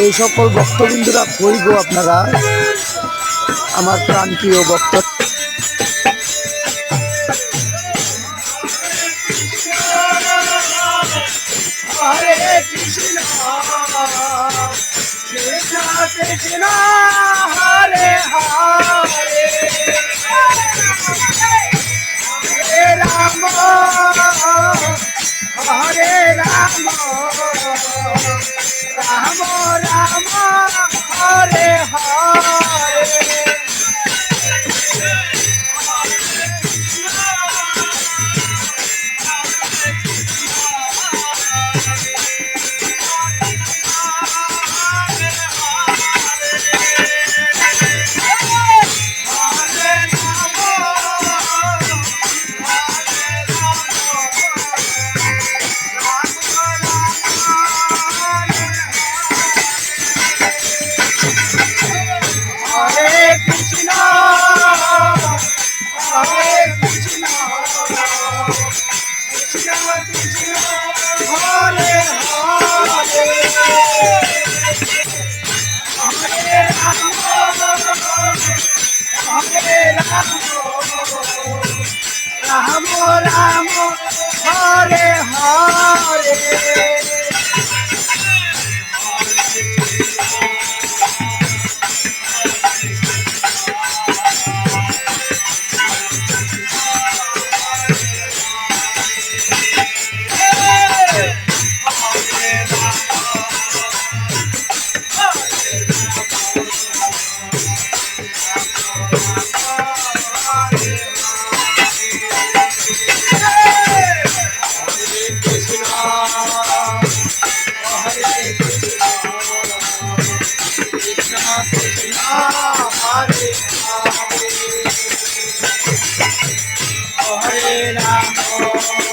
এই সকল ভক্তবিন্দুরা কই গো আপনারা, আমার প্রাণপ্রিয় ভক্ত। হরে কৃষ্ণ কৃষ্ণ কৃষ্ণ হরে হরে হরে রাম হরে রাম রাম রাম হরে হরে রাম রাম হরে হরে Hare Rama